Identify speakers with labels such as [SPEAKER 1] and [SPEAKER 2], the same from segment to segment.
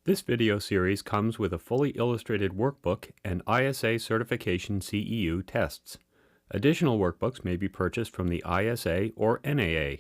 [SPEAKER 1] This video series comes with a fully illustrated workbook and ISA certification CEU tests. Additional workbooks may be purchased from the ISA or NAA.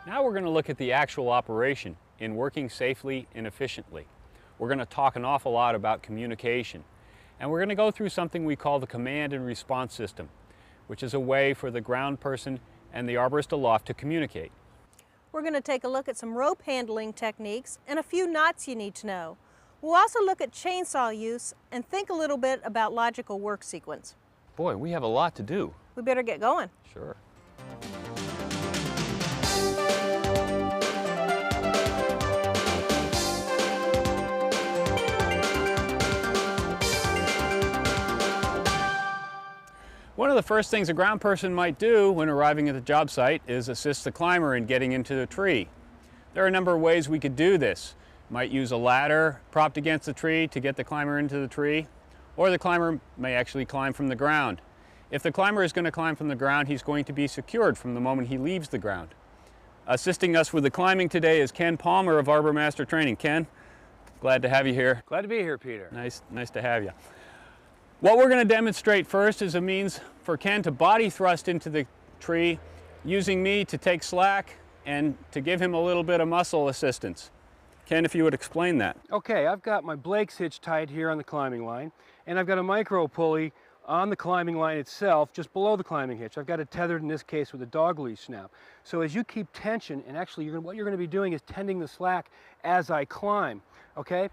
[SPEAKER 2] Now we're going to look at the actual operation in working safely and efficiently. We're going to talk an awful lot about communication, and we're going to go through something we call the command and response system, which is a way for the ground person and the arborist aloft to communicate.
[SPEAKER 3] We're going to take a look at some rope handling techniques and a few knots you need to know. We'll also look at chainsaw use and think a little bit about logical work sequence.
[SPEAKER 2] Boy, we have a lot to do.
[SPEAKER 3] We better get going.
[SPEAKER 2] Sure. One of the first things a ground person might do when arriving at the job site is assist the climber in getting into the tree. There are a number of ways we could do this. Might use a ladder propped against the tree to get the climber into the tree, or the climber may actually climb from the ground. If the climber is going to climb from the ground, he's going to be secured from the moment he leaves the ground. Assisting us with the climbing today is Ken Palmer of Arbor Master Training. Ken, glad to have you here.
[SPEAKER 4] Glad to be here, Peter.
[SPEAKER 2] Nice to have you. What we're going to demonstrate first is a means for Ken to body thrust into the tree, using me to take slack and to give him a little bit of muscle assistance. Ken, if you would explain that.
[SPEAKER 4] Okay, I've got my Blake's hitch tied here on the climbing line, and I've got a micro pulley on the climbing line itself, just below the climbing hitch. I've got it tethered in this case with a dog leash snap. So as you keep tension, and actually what you're going to be doing is tending the slack as I climb, okay?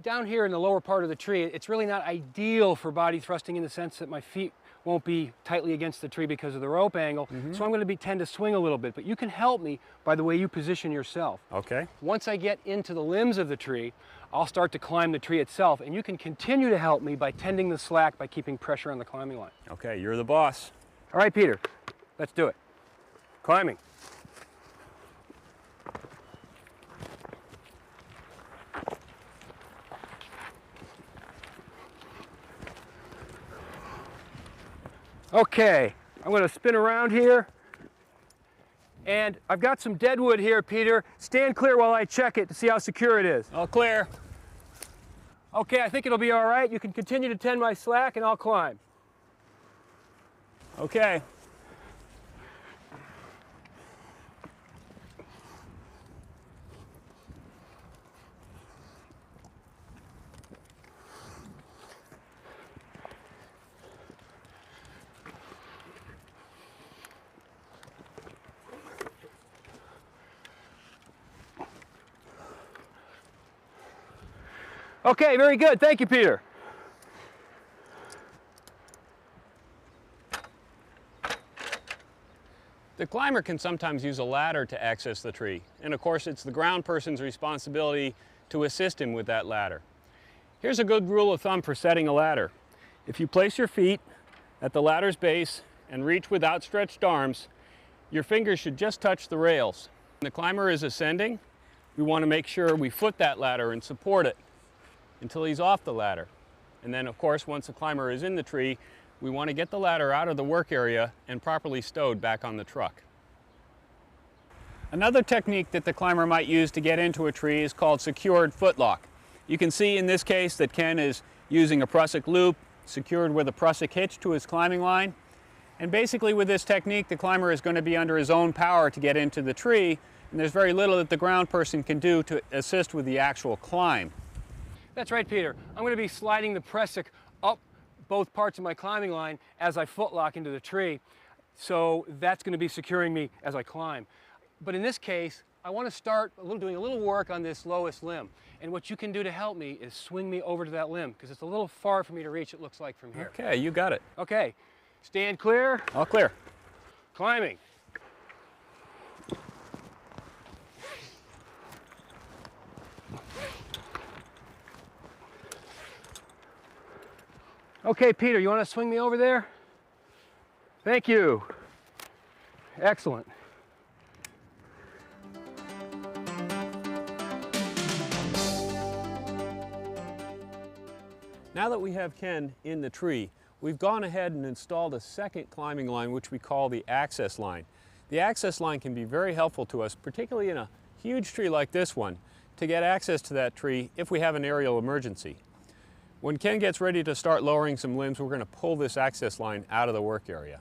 [SPEAKER 4] Down here in the lower part of the tree, it's really not ideal for body thrusting in the sense that my feet won't be tightly against the tree because of the rope angle. So I'm going to tend to swing a little bit, but you can help me by the way you position yourself.
[SPEAKER 2] Okay.
[SPEAKER 4] Once I get into the limbs of the tree, I'll start to climb the tree itself, and you can continue to help me by tending the slack by keeping pressure on the climbing line.
[SPEAKER 2] Okay, you're the boss.
[SPEAKER 4] All right, Peter, let's do it. Climbing. Okay, I'm going to spin around here, and I've got some dead wood here, Peter. Stand clear while I check it to see how secure it is.
[SPEAKER 2] All clear.
[SPEAKER 4] Okay, I think it'll be all right. You can continue to tend my slack, and I'll climb.
[SPEAKER 2] Okay.
[SPEAKER 4] Okay, very good. Thank you, Peter.
[SPEAKER 2] The climber can sometimes use a ladder to access the tree, and of course it's the ground person's responsibility to assist him with that ladder. Here's a good rule of thumb for setting a ladder. If you place your feet at the ladder's base and reach with outstretched arms, your fingers should just touch the rails. When the climber is ascending, we want to make sure we foot that ladder and support it until he's off the ladder. And then of course once the climber is in the tree, we want to get the ladder out of the work area and properly stowed back on the truck. Another technique that the climber might use to get into a tree is called secured footlock. You can see in this case that Ken is using a prusik loop secured with a prusik hitch to his climbing line. And basically with this technique, the climber is going to be under his own power to get into the tree, and there's very little that the ground person can do to assist with the actual climb.
[SPEAKER 4] That's right, Peter. I'm going to be sliding the prusik up both parts of my climbing line as I footlock into the tree. So that's going to be securing me as I climb. But in this case, I want to start doing a little work on this lowest limb. And what you can do to help me is swing me over to that limb, because it's a little far for me to reach, it looks like, from here.
[SPEAKER 2] Okay, you got it.
[SPEAKER 4] Okay, stand clear.
[SPEAKER 2] All clear.
[SPEAKER 4] Climbing. Okay, Peter, you want to swing me over there? Thank you. Excellent.
[SPEAKER 2] Now that we have Ken in the tree, we've gone ahead and installed a second climbing line, which we call the access line. The access line can be very helpful to us, particularly in a huge tree like this one, to get access to that tree if we have an aerial emergency. When Ken gets ready to start lowering some limbs, we're going to pull this access line out of the work area.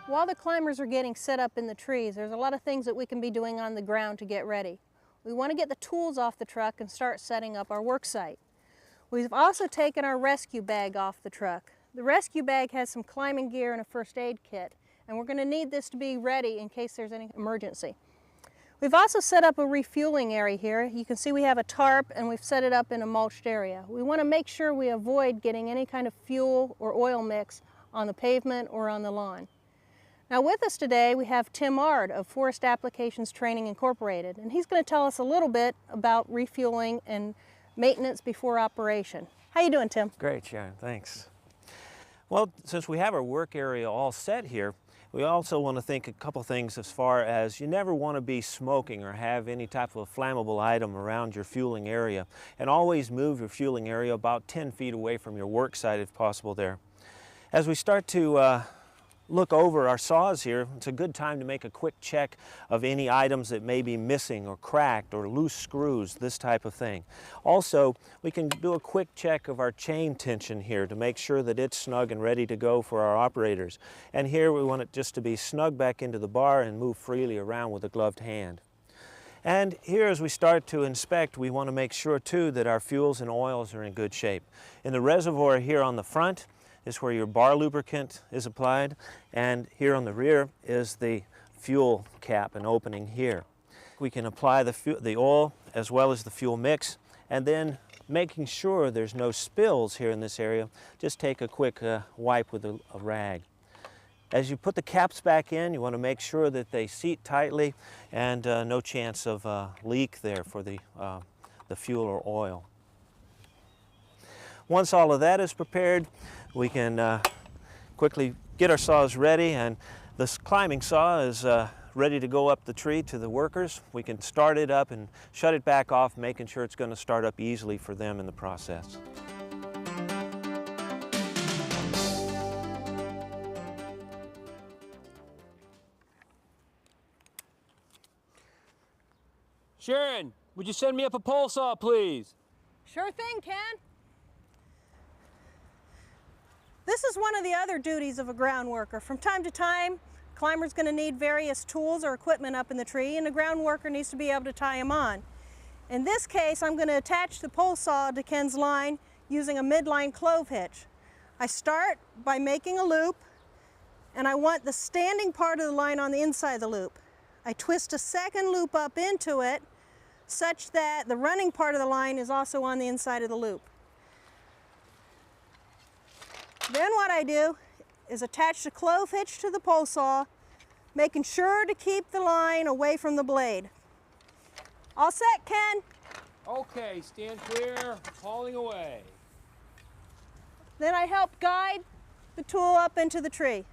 [SPEAKER 3] While the climbers are getting set up in the trees, there's a lot of things that we can be doing on the ground to get ready. We want to get the tools off the truck and start setting up our work site. We've also taken our rescue bag off the truck. The rescue bag has some climbing gear and a first aid kit, and we're going to need this to be ready in case there's any emergency. We've also set up a refueling area here. You can see we have a tarp and we've set it up in a mulched area. We want to make sure we avoid getting any kind of fuel or oil mix on the pavement or on the lawn. Now with us today we have Tim Ard of Forest Applications Training Incorporated, and he's going to tell us a little bit about refueling and maintenance before operation. How you doing, Tim?
[SPEAKER 5] Great, Sharon, thanks. Well, since we have our work area all set here, we also want to think a couple things as far as you never want to be smoking or have any type of flammable item around your fueling area, and always move your fueling area about 10 feet away from your work site if possible there. As we start to look over our saws here, it's a good time to make a quick check of any items that may be missing or cracked or loose screws, this type of thing. Also, we can do a quick check of our chain tension here to make sure that it's snug and ready to go for our operators. And here we want it just to be snug back into the bar and move freely around with a gloved hand. And here as we start to inspect, we want to make sure too that our fuels and oils are in good shape. In the reservoir here on the front is where your bar lubricant is applied, and here on the rear is the fuel cap and opening here. We can apply the oil as well as the fuel mix, and then making sure there's no spills here in this area, just take a quick wipe with a rag. As you put the caps back in, you want to make sure that they seat tightly and no chance of leak there for the fuel or oil. Once all of that is prepared, we can quickly get our saws ready, and this climbing saw is ready to go up the tree to the workers. We can start it up and shut it back off, making sure it's going to start up easily for them in the process.
[SPEAKER 4] Sharon, would you send me up a pole saw, please?
[SPEAKER 3] Sure thing, Ken. This is one of the other duties of a ground worker. From time to time, a climber's going to need various tools or equipment up in the tree, and the ground worker needs to be able to tie them on. In this case, I'm going to attach the pole saw to Ken's line using a midline clove hitch. I start by making a loop, and I want the standing part of the line on the inside of the loop. I twist a second loop up into it such that the running part of the line is also on the inside of the loop. Then what I do is attach the clove hitch to the pole saw, making sure to keep the line away from the blade. All set, Ken?
[SPEAKER 4] Okay, stand clear, hauling away.
[SPEAKER 3] Then I help guide the tool up into the tree.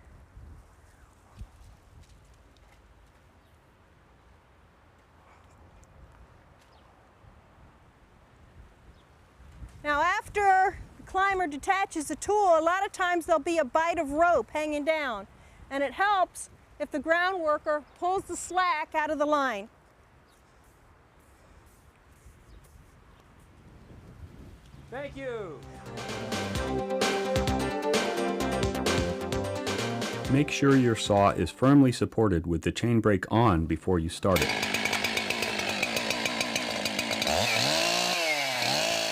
[SPEAKER 3] Now after the climber detaches the tool, a lot of times there'll be a bight of rope hanging down, and it helps if the ground worker pulls the slack out of the line.
[SPEAKER 4] Thank you.
[SPEAKER 1] Make sure your saw is firmly supported with the chain brake on before you start it.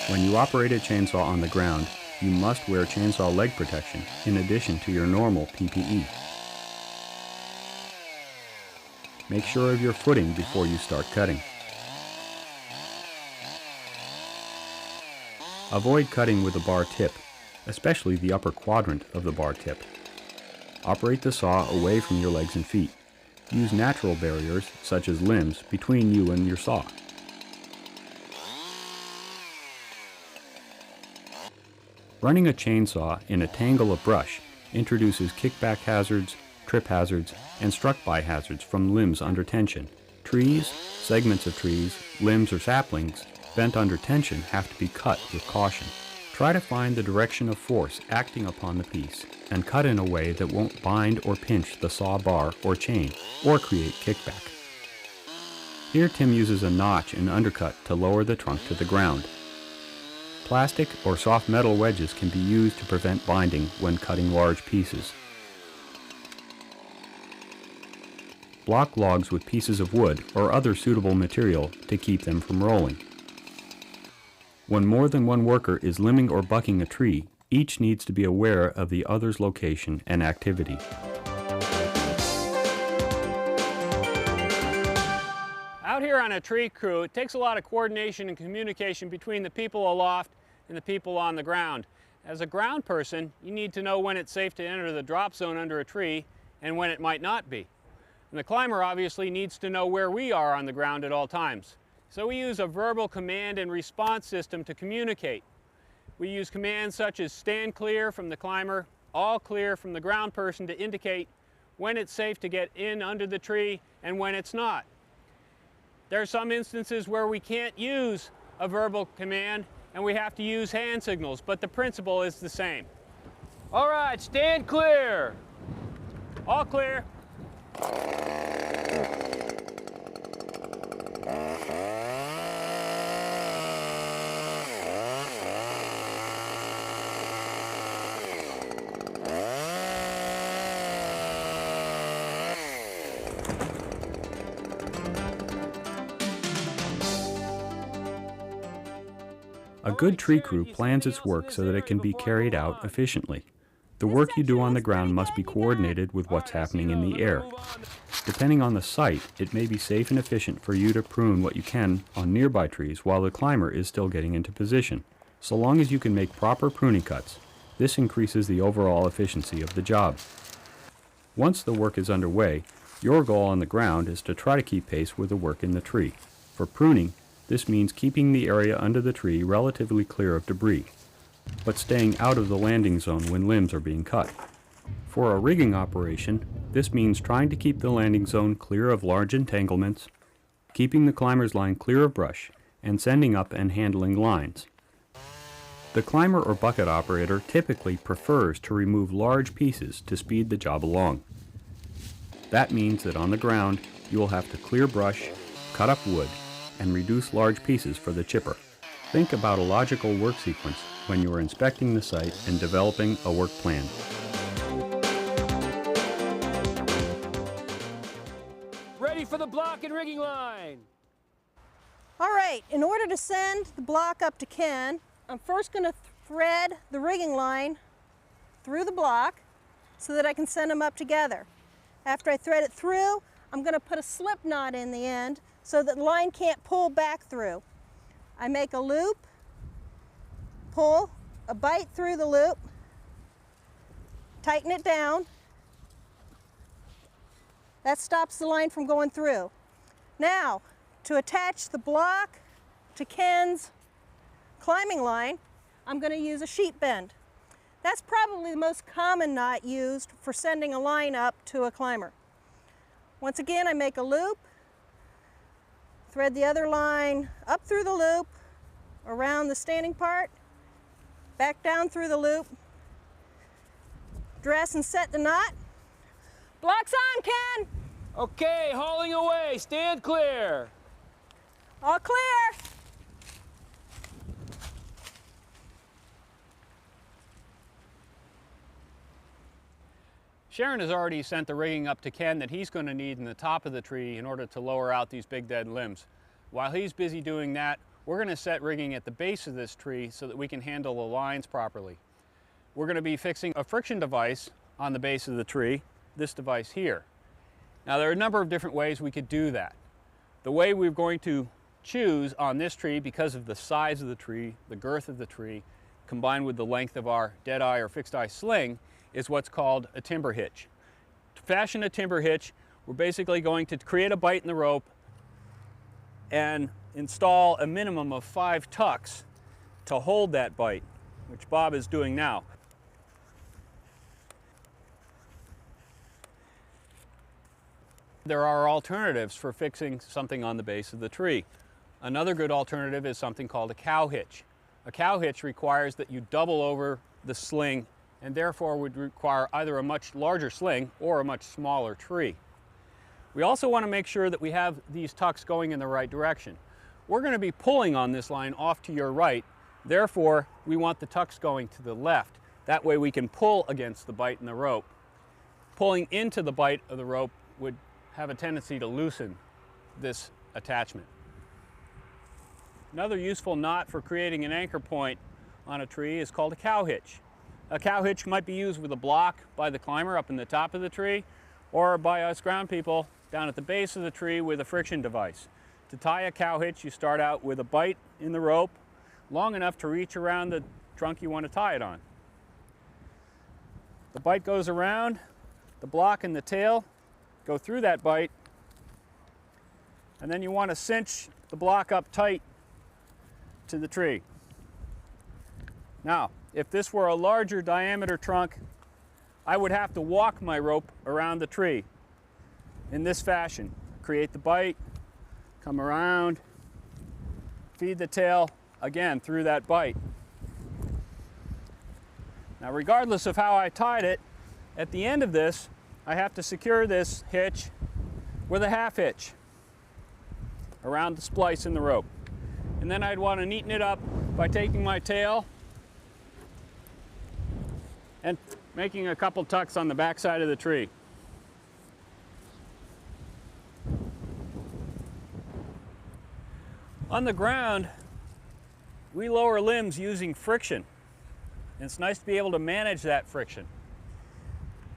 [SPEAKER 1] When you operate a chainsaw on the ground, you must wear chainsaw leg protection in addition to your normal PPE. Make sure of your footing before you start cutting. Avoid cutting with the bar tip, especially the upper quadrant of the bar tip. Operate the saw away from your legs and feet. Use natural barriers, such as limbs, between you and your saw. Running a chainsaw in a tangle of brush introduces kickback hazards, trip hazards, and struck-by hazards from limbs under tension. Trees, segments of trees, limbs, or saplings bent under tension have to be cut with caution. Try to find the direction of force acting upon the piece and cut in a way that won't bind or pinch the saw bar or chain or create kickback. Here Tim uses a notch and undercut to lower the trunk to the ground. Plastic or soft metal wedges can be used to prevent binding when cutting large pieces. Block logs with pieces of wood or other suitable material to keep them from rolling. When more than one worker is limbing or bucking a tree, each needs to be aware of the other's location and activity.
[SPEAKER 2] Out here on a tree crew, it takes a lot of coordination and communication between the people aloft and the people on the ground. As a ground person, you need to know when it's safe to enter the drop zone under a tree and when it might not be. And the climber obviously needs to know where we are on the ground at all times. So we use a verbal command and response system to communicate. We use commands such as stand clear from the climber, all clear from the ground person to indicate when it's safe to get in under the tree and when it's not. There are some instances where we can't use a verbal command and we have to use hand signals, but the principle is the same.
[SPEAKER 4] All right, stand clear.
[SPEAKER 2] All clear.
[SPEAKER 1] A good tree crew plans its work so that it can be carried out efficiently. The work you do on the ground must be coordinated with what's happening in the air. Depending on the site, it may be safe and efficient for you to prune what you can on nearby trees while the climber is still getting into position. So long as you can make proper pruning cuts, this increases the overall efficiency of the job. Once the work is underway, your goal on the ground is to try to keep pace with the work in the tree. For pruning, this means keeping the area under the tree relatively clear of debris, but staying out of the landing zone when limbs are being cut. For a rigging operation, this means trying to keep the landing zone clear of large entanglements, keeping the climber's line clear of brush, and sending up and handling lines. The climber or bucket operator typically prefers to remove large pieces to speed the job along. That means that on the ground, you will have to clear brush, cut up wood, and reduce large pieces for the chipper. Think about a logical work sequence when you are inspecting the site and developing a work plan.
[SPEAKER 4] Ready for the block and rigging line.
[SPEAKER 3] All right, in order to send the block up to Ken, I'm first going to thread the rigging line through the block so that I can send them up together. After I thread it through, I'm going to put a slip knot in the end so that the line can't pull back through. I make a loop, pull a bite through the loop, tighten it down. That stops the line from going through. Now, to attach the block to Ken's climbing line, I'm going to use a sheet bend. That's probably the most common knot used for sending a line up to a climber. Once again, I make a loop, thread the other line up through the loop, around the standing part, back down through the loop, dress and set the knot. Block's on, Ken!
[SPEAKER 4] Okay, hauling away, stand clear.
[SPEAKER 3] All clear!
[SPEAKER 2] Sharon has already sent the rigging up to Ken that he's going to need in the top of the tree in order to lower out these big dead limbs. While he's busy doing that, we're going to set rigging at the base of this tree so that we can handle the lines properly. We're going to be fixing a friction device on the base of the tree, this device here. Now there are a number of different ways we could do that. The way we're going to choose on this tree, because of the size of the tree, the girth of the tree, combined with the length of our dead eye or fixed eye sling, is what's called a timber hitch. To fashion a timber hitch, we're basically going to create a bite in the rope and install a minimum of 5 tucks to hold that bite. which Bob is doing now. There are alternatives for fixing something on the base of the tree. Another good alternative is something called a cow hitch. A cow hitch requires that you double over the sling and therefore would require either a much larger sling or a much smaller tree. We also want to make sure that we have these tucks going in the right direction. We're going to be pulling on this line off to your right, therefore we want the tucks going to the left. That way we can pull against the bight in the rope. Pulling into the bight of the rope would have a tendency to loosen this attachment. Another useful knot for creating an anchor point on a tree is called a cow hitch. A cow hitch might be used with a block by the climber up in the top of the tree, or by us ground people down at the base of the tree with a friction device. To tie a cow hitch, you start out with a bight in the rope long enough to reach around the trunk you want to tie it on. The bight goes around, the block and the tail go through that bight, and then you want to cinch the block up tight to the tree. Now, if this were a larger diameter trunk, I would have to walk my rope around the tree in this fashion. Create the bight, come around, feed the tail again through that bight. Now, regardless of how I tied it, at the end of this, I have to secure this hitch with a half hitch around the splice in the rope. And then I'd want to neaten it up by taking my tail and making a couple tucks on the back side of the tree. On the ground, we lower limbs using friction. And it's nice to be able to manage that friction.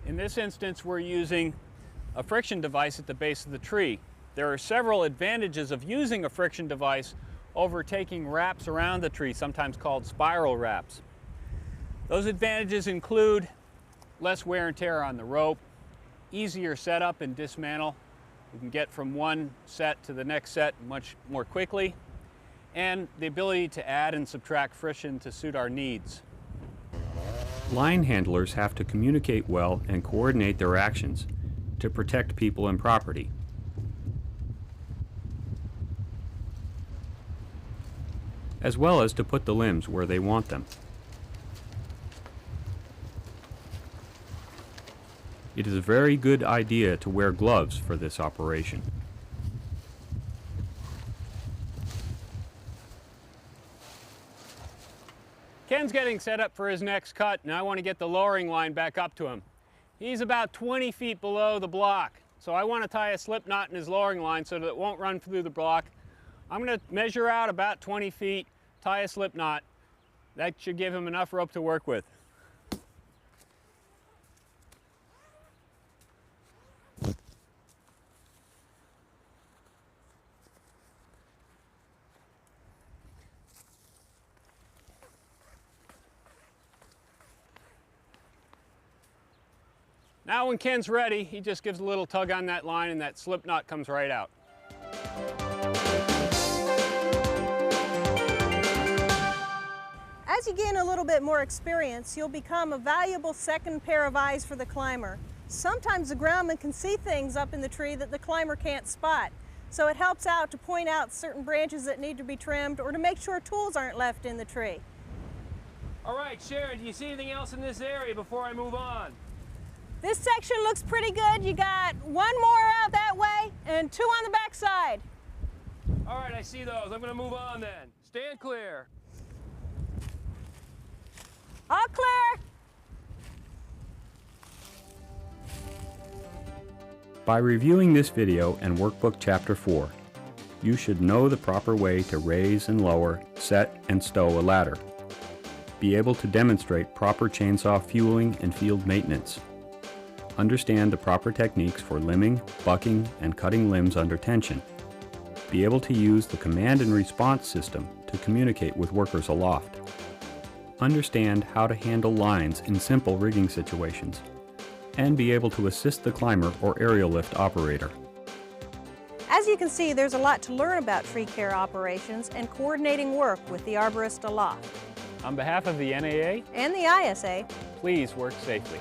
[SPEAKER 2] In this instance, we're using a friction device at the base of the tree. There are several advantages of using a friction device over taking wraps around the tree, sometimes called spiral wraps. Those advantages include less wear and tear on the rope, easier setup and dismantle. We can get from one set to the next set much more quickly, and the ability to add and subtract friction to suit our needs.
[SPEAKER 1] Line handlers have to communicate well and coordinate their actions to protect people and property. As well as to put the limbs where they want them. It is a very good idea to wear gloves for this operation.
[SPEAKER 2] Ken's getting set up for his next cut, and I want to get the lowering line back up to him. He's about 20 feet below the block, so I want to tie a slip knot in his lowering line so that it won't run through the block. I'm going to measure out about 20 feet, tie a slip knot. That should give him enough rope to work with. Now when Ken's ready, he just gives a little tug on that line and that slip knot comes right out.
[SPEAKER 3] As you gain a little bit more experience, you'll become a valuable second pair of eyes for the climber. Sometimes the groundman can see things up in the tree that the climber can't spot. So it helps out to point out certain branches that need to be trimmed or to make sure tools aren't left in the tree.
[SPEAKER 4] All right, Sharon, do you see anything else in this area before I move on?
[SPEAKER 3] This section looks pretty good. You got one more out that way and two on the back side.
[SPEAKER 4] All right, I see those. I'm going to move on then. Stand clear.
[SPEAKER 3] All clear.
[SPEAKER 1] By reviewing this video and Workbook Chapter 4, you should know the proper way to raise and lower, set and stow a ladder. Be able to demonstrate proper chainsaw fueling and field maintenance. Understand the proper techniques for limbing, bucking, and cutting limbs under tension. Be able to use the command and response system to communicate with workers aloft. Understand how to handle lines in simple rigging situations. And be able to assist the climber or aerial lift operator.
[SPEAKER 3] As you can see, there's a lot to learn about tree care operations and coordinating work with the arborist aloft.
[SPEAKER 2] On behalf of the NAA,
[SPEAKER 3] and the ISA,
[SPEAKER 2] please work safely.